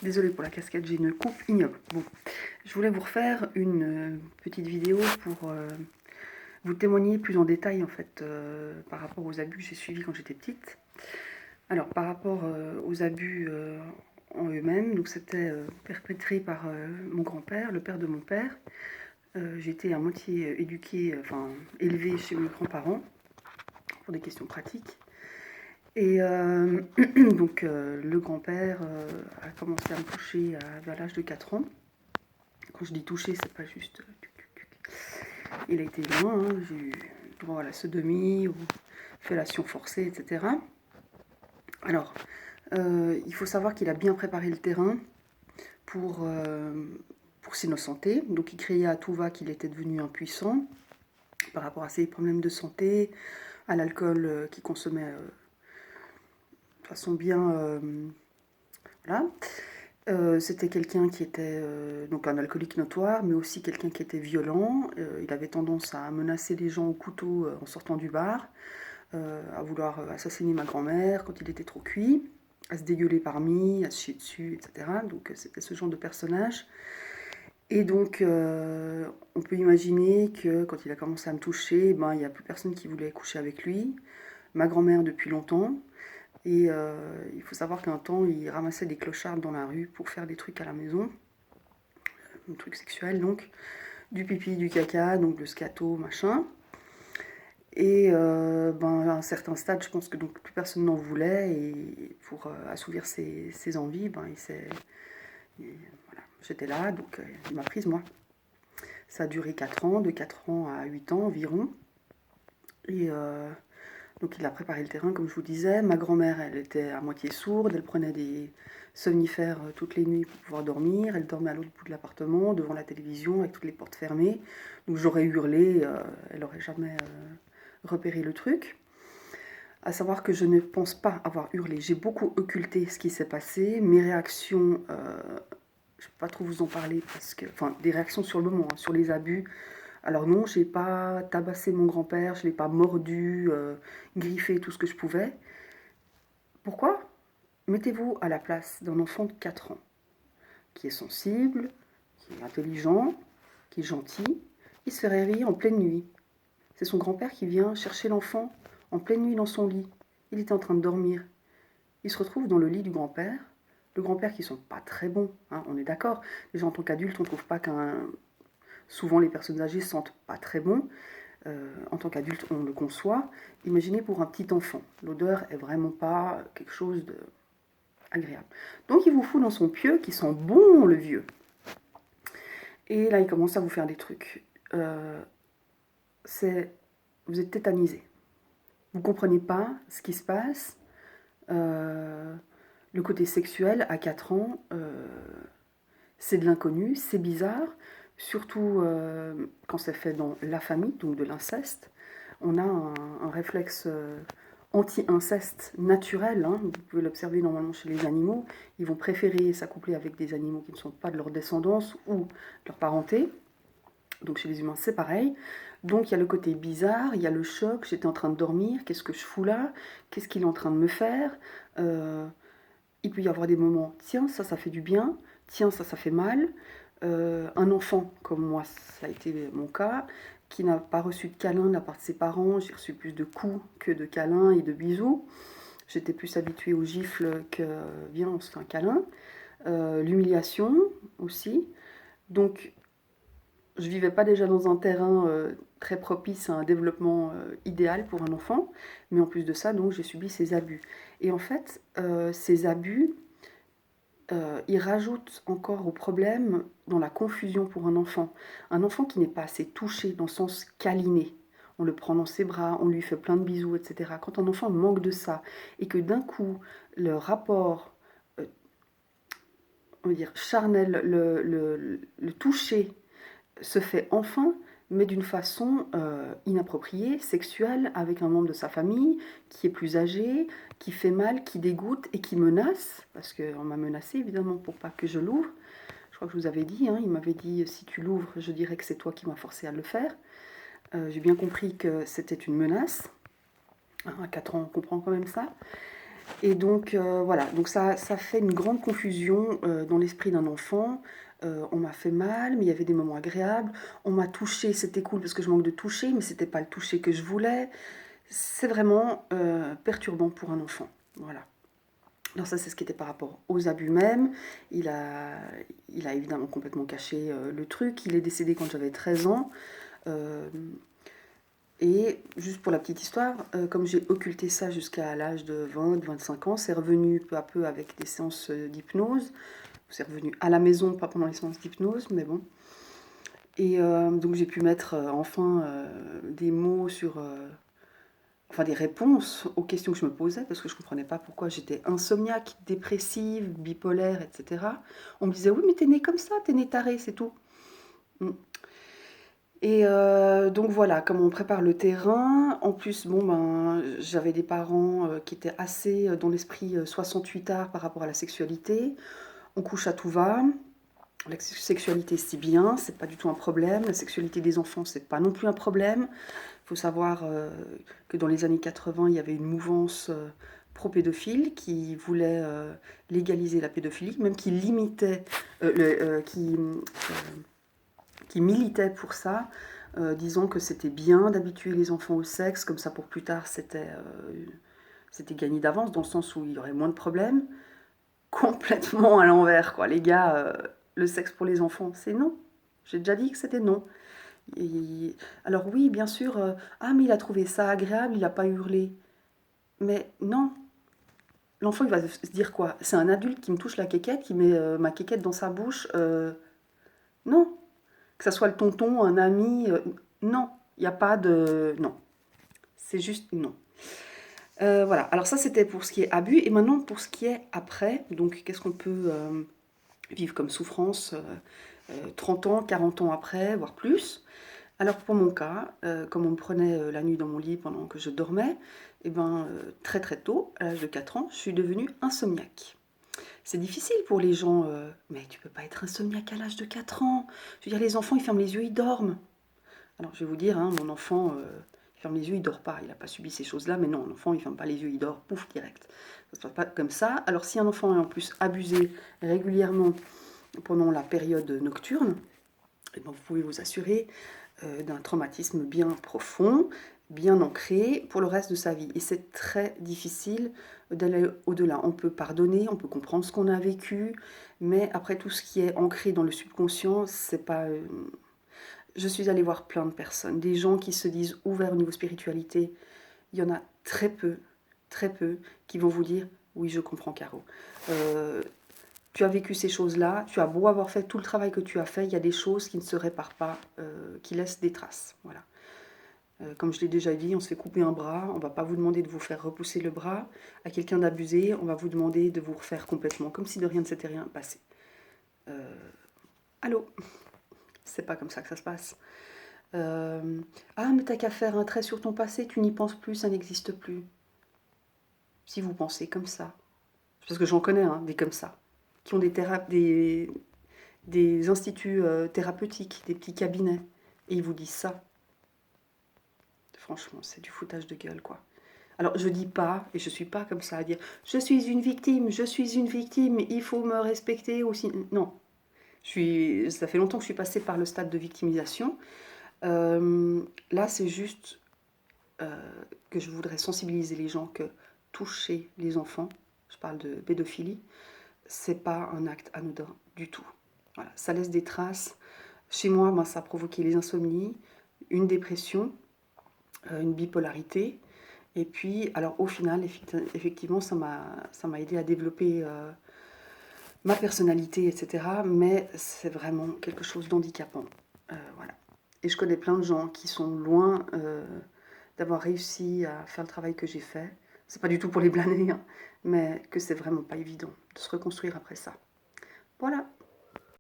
Désolée pour la casquette, j'ai une coupe ignoble. Bon, je voulais vous refaire une petite vidéo pour vous témoigner plus en détail en fait par rapport aux abus que j'ai suivis quand j'étais petite. Alors par rapport aux abus en eux-mêmes, donc c'était perpétré par mon grand-père, le père de mon père. J'ai été à moitié éduquée, enfin élevée chez mes grands-parents pour des questions pratiques. Et donc le grand-père a commencé à me toucher vers l'âge de 4 ans. Quand je dis toucher, c'est pas juste... Il a été loin, hein. J'ai eu droit à la sodomie, ou fellation forcée, etc. Alors, il faut savoir qu'il a bien préparé le terrain pour s'innocenter. Donc il criait à tout va qu'il était devenu impuissant par rapport à ses problèmes de santé, à l'alcool qu'il consommait de façon bien... voilà. C'était quelqu'un qui était donc un alcoolique notoire, mais aussi quelqu'un qui était violent. Il avait tendance à menacer les gens au couteau en sortant du bar, à vouloir assassiner ma grand-mère quand il était trop cuit, à se dégueuler parmi, à se chier dessus, etc. Donc c'était ce genre de personnage. Et donc on peut imaginer que quand il a commencé à me toucher, ben, il n'y a plus personne qui voulait coucher avec lui. Ma grand-mère depuis longtemps. Et il faut savoir qu'un temps, il ramassait des clochards dans la rue pour faire des trucs à la maison. Des trucs sexuels, donc. Du pipi, du caca, donc le scato, machin. Et ben, à un certain stade, je pense que donc, plus personne n'en voulait. Et pour assouvir ses envies, ben, voilà, j'étais là, donc il m'a prise, moi. Ça a duré 4 ans, de 4 ans à 8 ans environ. Et... donc il a préparé le terrain, comme je vous disais. Ma grand-mère, elle était à moitié sourde, elle prenait des somnifères toutes les nuits pour pouvoir dormir. Elle dormait à l'autre bout de l'appartement, devant la télévision, avec toutes les portes fermées. Donc j'aurais hurlé, elle n'aurait jamais repéré le truc. À savoir que je ne pense pas avoir hurlé. J'ai beaucoup occulté ce qui s'est passé. Mes réactions, je ne peux pas trop vous en parler, parce que, enfin, des réactions sur le moment, hein, sur les abus. Alors non, je n'ai pas tabassé mon grand-père, je ne l'ai pas mordu, griffé tout ce que je pouvais. Pourquoi? Mettez-vous à la place d'un enfant de 4 ans, qui est sensible, qui est intelligent, qui est gentil. Il se réveille en pleine nuit. C'est son grand-père qui vient chercher l'enfant en pleine nuit dans son lit. Il était en train de dormir. Il se retrouve dans le lit du grand-père. Le grand-père qui ne sont pas très bons, hein, on est d'accord. Déjà en tant qu'adulte, on ne trouve pas qu'un... Souvent les personnes âgées ne sentent pas très bon. En tant qu'adulte, on le conçoit. Imaginez pour un petit enfant. L'odeur est vraiment pas quelque chose d'agréable. Donc il vous fout dans son pieu qui sent bon le vieux. Et là, il commence à vous faire des trucs. Vous êtes tétanisé. Vous ne comprenez pas ce qui se passe. Le côté sexuel à 4 ans, c'est de l'inconnu, c'est bizarre. Surtout quand c'est fait dans la famille, donc de l'inceste. On a un réflexe anti-inceste naturel, hein. Vous pouvez l'observer normalement chez les animaux. Ils vont préférer s'accoupler avec des animaux qui ne sont pas de leur descendance ou de leur parenté. Donc chez les humains, c'est pareil. Donc il y a le côté bizarre, il y a le choc, j'étais en train de dormir, qu'est-ce que je fous là? Qu'est-ce qu'il est en train de me faire? Il peut y avoir des moments, tiens, ça fait du bien, tiens, ça fait mal. Un enfant, comme moi, ça a été mon cas, qui n'a pas reçu de câlin de la part de ses parents, j'ai reçu plus de coups que de câlins et de bisous. J'étais plus habituée aux gifles que viens, on se fait un câlin. L'humiliation aussi. Donc, je vivais pas déjà dans un terrain très propice à un développement idéal pour un enfant, mais en plus de ça, donc j'ai subi ces abus. Et en fait, ces abus, ils rajoutent encore au problème dans la confusion pour un enfant. Un enfant qui n'est pas assez touché dans le sens câliné. On le prend dans ses bras, on lui fait plein de bisous, etc. Quand un enfant manque de ça et que d'un coup, le rapport, on va dire, charnel, le toucher se fait enfin, mais d'une façon inappropriée, sexuelle, avec un membre de sa famille qui est plus âgé, qui fait mal, qui dégoûte et qui menace, parce qu'on m'a menacé évidemment pour pas que je l'ouvre. Je crois que je vous avais dit, hein, il m'avait dit si tu l'ouvres, je dirais que c'est toi qui m'as forcé à le faire. J'ai bien compris que c'était une menace. À 4 ans, on comprend quand même ça. Et donc, voilà, donc ça fait une grande confusion dans l'esprit d'un enfant. On m'a fait mal, mais il y avait des moments agréables. On m'a touché, c'était cool parce que je manque de toucher, mais c'était pas le toucher que je voulais. C'est vraiment perturbant pour un enfant. Voilà. Alors ça, c'est ce qui était par rapport aux abus même. Il a, il a évidemment complètement caché le truc. Il est décédé quand j'avais 13 ans. Euh, et juste pour la petite histoire, comme j'ai occulté ça jusqu'à l'âge de 20-25 ans, c'est revenu peu à peu avec des séances d'hypnose. C'est revenu à la maison, pas pendant les séances d'hypnose, mais bon. Et donc j'ai pu mettre enfin des mots sur... enfin des réponses aux questions que je me posais, parce que je ne comprenais pas pourquoi j'étais insomniaque, dépressive, bipolaire, etc. On me disait, oui, mais t'es né comme ça, t'es né taré, c'est tout. Mm. Et donc voilà, comme on prépare le terrain, en plus, bon, ben, j'avais des parents qui étaient assez dans l'esprit 68 arts par rapport à la sexualité. On couche à tout va. La sexualité, c'est bien, c'est pas du tout un problème. La sexualité des enfants, c'est pas non plus un problème. Il faut savoir que dans les années 80, il y avait une mouvance pro-pédophile qui voulait légaliser la pédophilie, même qui limitait, qui militait pour ça, disant que c'était bien d'habituer les enfants au sexe, comme ça pour plus tard c'était gagné d'avance, dans le sens où il y aurait moins de problèmes. Complètement à l'envers, quoi. Les gars, le sexe pour les enfants, c'est non. J'ai déjà dit que c'était non. Alors oui, bien sûr, ah mais il a trouvé ça agréable, il n'a pas hurlé. Mais non, l'enfant il va se dire quoi? C'est un adulte qui me touche la quéquette, qui met ma quéquette dans sa bouche. Non, que ça soit le tonton, un ami, non, il n'y a pas de... Non, c'est juste non. Voilà, alors ça c'était pour ce qui est abus, et maintenant pour ce qui est après, donc qu'est-ce qu'on peut vivre comme souffrance 30 ans, 40 ans après, voire plus. Alors pour mon cas, comme on me prenait la nuit dans mon lit pendant que je dormais, eh ben, très très tôt, à l'âge de 4 ans, je suis devenue insomniaque. C'est difficile pour les gens, mais tu peux pas être insomniaque à l'âge de 4 ans. Je veux dire, les enfants, ils ferment les yeux, ils dorment. Alors je vais vous dire, hein, mon enfant, il ferme les yeux, il dort pas, il n'a pas subi ces choses-là, mais non, l'enfant, il ferme pas les yeux, il dort, pouf, direct. Ça se passe pas comme ça. Alors si un enfant est en plus abusé régulièrement pendant la période nocturne, eh ben, vous pouvez vous assurer d'un traumatisme bien profond, bien ancré pour le reste de sa vie. Et c'est très difficile d'aller au-delà. On peut pardonner, on peut comprendre ce qu'on a vécu, mais après tout ce qui est ancré dans le subconscient, c'est pas... Je suis allée voir plein de personnes, des gens qui se disent ouverts au niveau spiritualité. Il y en a très peu, qui vont vous dire oui, je comprends, Caro. Tu as vécu ces choses-là, tu as beau avoir fait tout le travail que tu as fait, il y a des choses qui ne se réparent pas, qui laissent des traces. Voilà. Comme je l'ai déjà dit, on se fait couper un bras, on ne va pas vous demander de vous faire repousser le bras. À quelqu'un d'abusé, on va vous demander de vous refaire complètement, comme si de rien ne s'était rien passé. Allô? C'est pas comme ça que ça se passe. Ah, mais t'as qu'à faire un trait sur ton passé, tu n'y penses plus, ça n'existe plus. Si vous pensez comme ça. Parce que j'en connais, hein, des comme ça, qui ont des instituts thérapeutiques, des petits cabinets, et ils vous disent ça. Franchement, c'est du foutage de gueule, quoi. Alors, je dis pas, et je suis pas comme ça à dire « je suis une victime, il faut me respecter aussi ». Non, ça fait longtemps que je suis passée par le stade de victimisation. Là, c'est juste que je voudrais sensibiliser les gens que toucher les enfants, je parle de pédophilie, c'est pas un acte anodin du tout. Voilà, ça laisse des traces. Chez moi, ça a provoqué les insomnies, une dépression, une bipolarité. Et puis, alors au final, effectivement, ça m'a aidé à développer ma personnalité, etc. Mais c'est vraiment quelque chose d'handicapant. Voilà. Et je connais plein de gens qui sont loin d'avoir réussi à faire le travail que j'ai fait. C'est pas du tout pour les blâmer, hein, mais que c'est vraiment pas évident de se reconstruire après ça. Voilà.